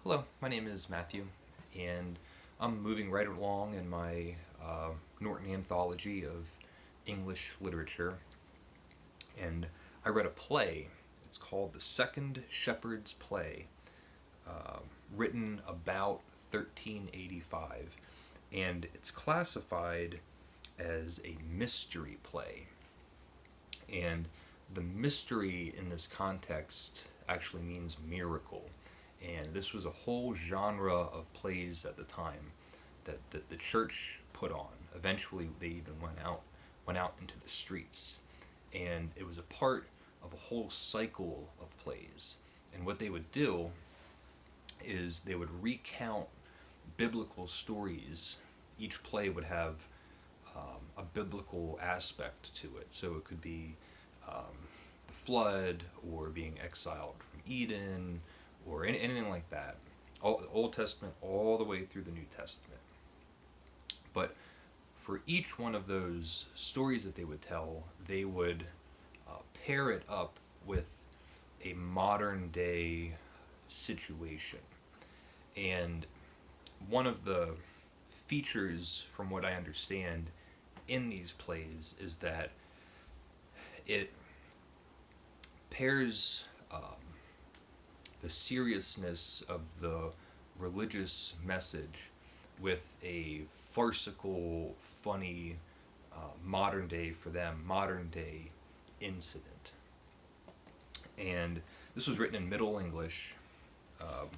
Hello, my name is Matthew, and I'm moving right along in my Norton anthology of English literature. And I read a play. It's called The Second Shepards'Play, uh, written about 1385, and it's classified as a mystery play. And the mystery in this context actually means miracle. And this was a whole genre of plays at the time that the church put on. Eventually, they even went out into the streets, and it was a part of a whole cycle of plays. And what they would do is they would recount biblical stories. Each play would have a biblical aspect to it. So it could be the flood, or being exiled from Eden, or anything like that. Old Testament all the way through the New Testament. But for each one of those stories that they would tell, they would pair it up with a modern day situation. And one of the features, from what I understand, in these plays is that it pairs the seriousness of the religious message with a farcical, funny, modern day incident. And this was written in Middle English, um,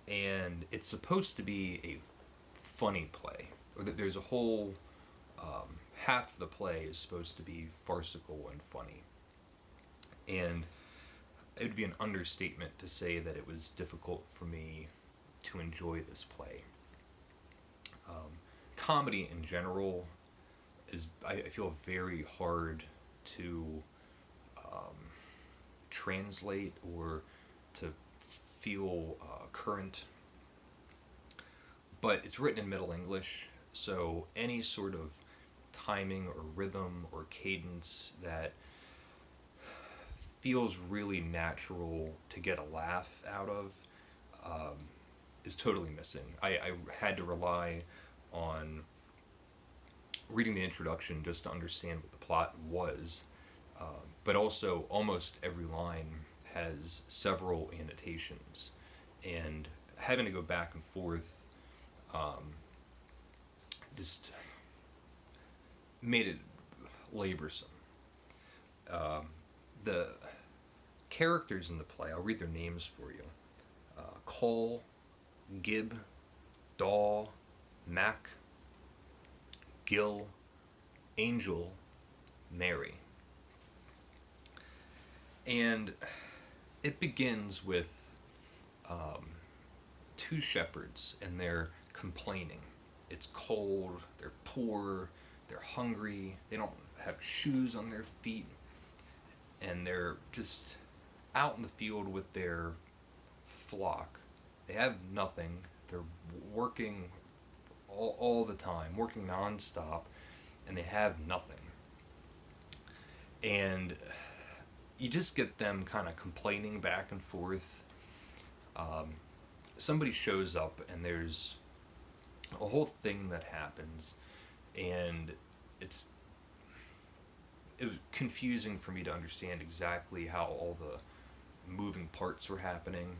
and it's supposed to be a funny play. Or that there's a whole half the play is supposed to be farcical and funny. And it would be an understatement to say that it was difficult for me to enjoy this play. Comedy in general is, I feel, very hard to um, translate or to feel current. But it's written in Middle English, so any sort of timing or rhythm or cadence that feels really natural to get a laugh out of um, is totally missing. I had to rely on reading the introduction just to understand what the plot was, but also almost every line has several annotations, and having to go back and forth just made it laborsome. Um, the characters in the play, I'll read their names for you. Cole, Gib, Daw, Mac, Gil, Angel, Mary. And it begins with um, two shepherds, and they're complaining. It's cold, they're poor, they're hungry, they don't have shoes on their feet, and they're just out in the field with their flock. They have nothing. They're working all the time, working nonstop, and they have nothing. And you just get them kind of complaining back and forth. Um, Somebody shows up, and there's a whole thing that happens, and it's it was confusing for me to understand exactly how all the moving parts were happening.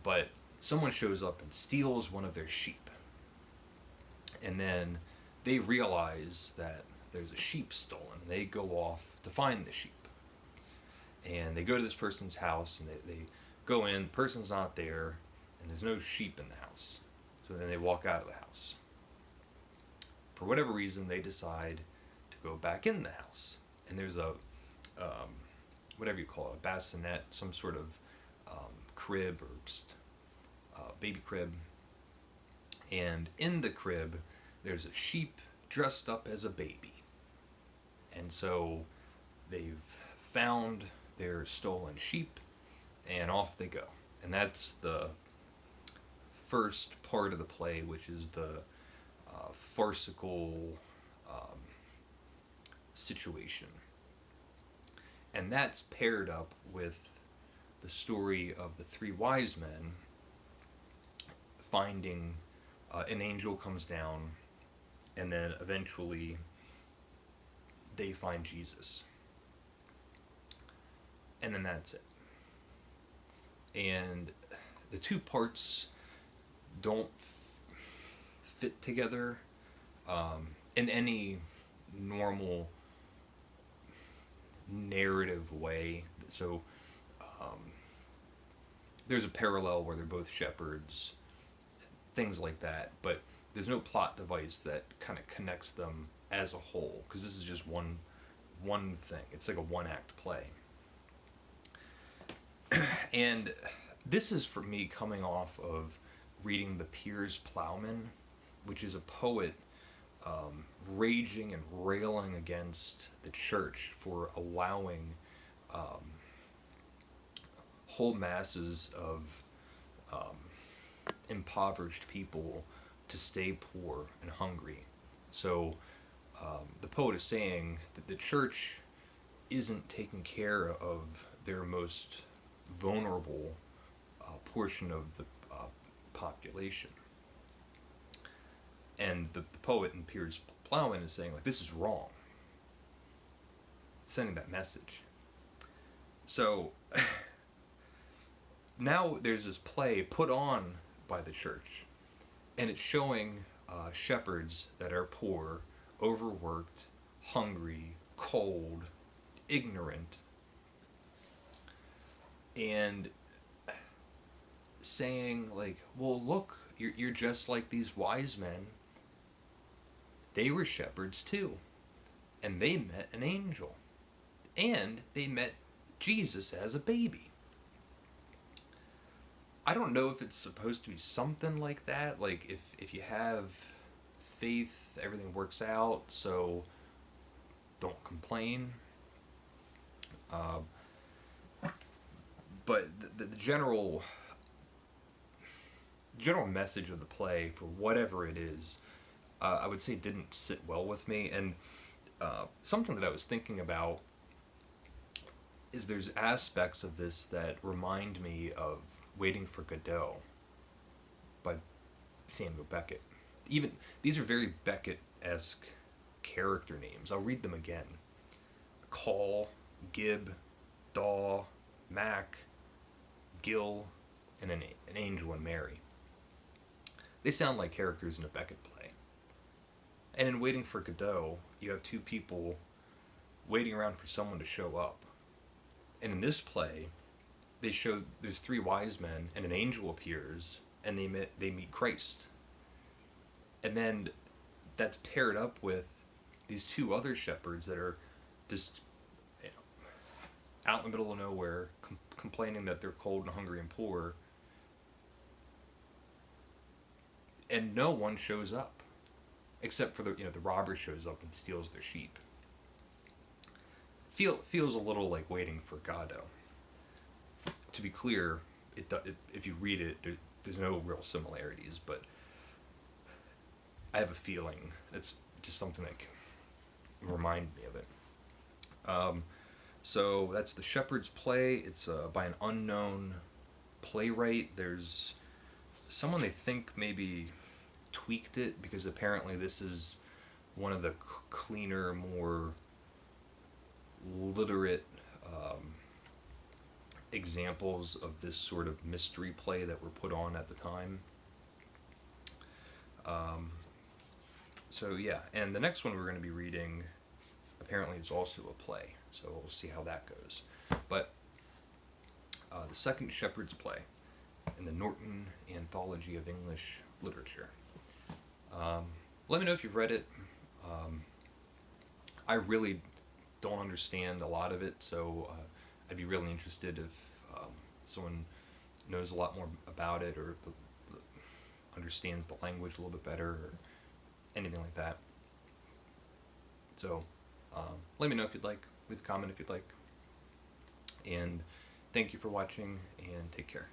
But someone shows up and steals one of their sheep, and then they realize that there's a sheep stolen, and they go off to find the sheep. And they go to this person's house, and they go in, the person's not there, and there's no sheep in the house. So then they walk out of the house. For whatever reason, they decide to go back in the house. And there's a, whatever you call it, a bassinet, some sort of crib, or just baby crib. And in the crib, there's a sheep dressed up as a baby. And so they've found their stolen sheep, and off they go. And that's the first part of the play, which is the farcical situation. And that's paired up with the story of the three wise men finding an angel comes down, and then eventually they find Jesus. And then that's it. And the two parts don't fit together in any normal narrative way. So there's a parallel where they're both shepherds, things like that, but there's no plot device that kind of connects them as a whole, because this is just one thing. It's like a one-act play. And this is for me coming off of reading The Piers Plowman, which is a poet raging and railing against the church for allowing whole masses of impoverished people to stay poor and hungry. So the poet is saying that the church isn't taking care of their most vulnerable portion of the population. And the poet in Piers Plowman is saying, like, this is wrong. Sending that message. So now there's this play put on by the church, and it's showing shepherds that are poor, overworked, hungry, cold, ignorant, and saying, like, well, look, you're just like these wise men. They were shepherds too, and they met an angel, and they met Jesus as a baby. I don't know if it's supposed to be something like that, like if you have faith, everything works out, so don't complain. But the general message of the play, for whatever it is, I would say didn't sit well with me. And something that I was thinking about is there's aspects of this that remind me of Waiting for Godot by Samuel Beckett. Even these are very Beckett-esque character names. I'll read them again. Call, Gib, Daw, Mac, Gil, and an angel and Mary. They sound like characters in a Beckett play. And in Waiting for Godot, you have two people waiting around for someone to show up. And in this play, they show there's three wise men, and an angel appears, and they meet Christ. And then that's paired up with these two other shepherds that are just, you know, out in the middle of nowhere, complaining that they're cold and hungry and poor, and no one shows up, except for the robber shows up and steals their sheep. Feels a little like Waiting for Godot. To be clear, if you read it, there's no real similarities, but I have a feeling it's just something that can remind me of it. So that's The Shepherd's Play. It's by an unknown playwright. There's someone they think maybe tweaked it, because apparently this is one of the cleaner, more literate examples of this sort of mystery play that were put on at the time. So yeah, and the next one we're going to be reading apparently is also a play, so we'll see how that goes. But The Second Shepards'Play in the Norton Anthology of English Literature. Let me know if you've read it. I really don't understand a lot of it, so I'd be really interested if someone knows a lot more about it, or understands the language a little bit better, or anything like that. So let me know if you'd like. Leave a comment if you'd like. And thank you for watching, and take care.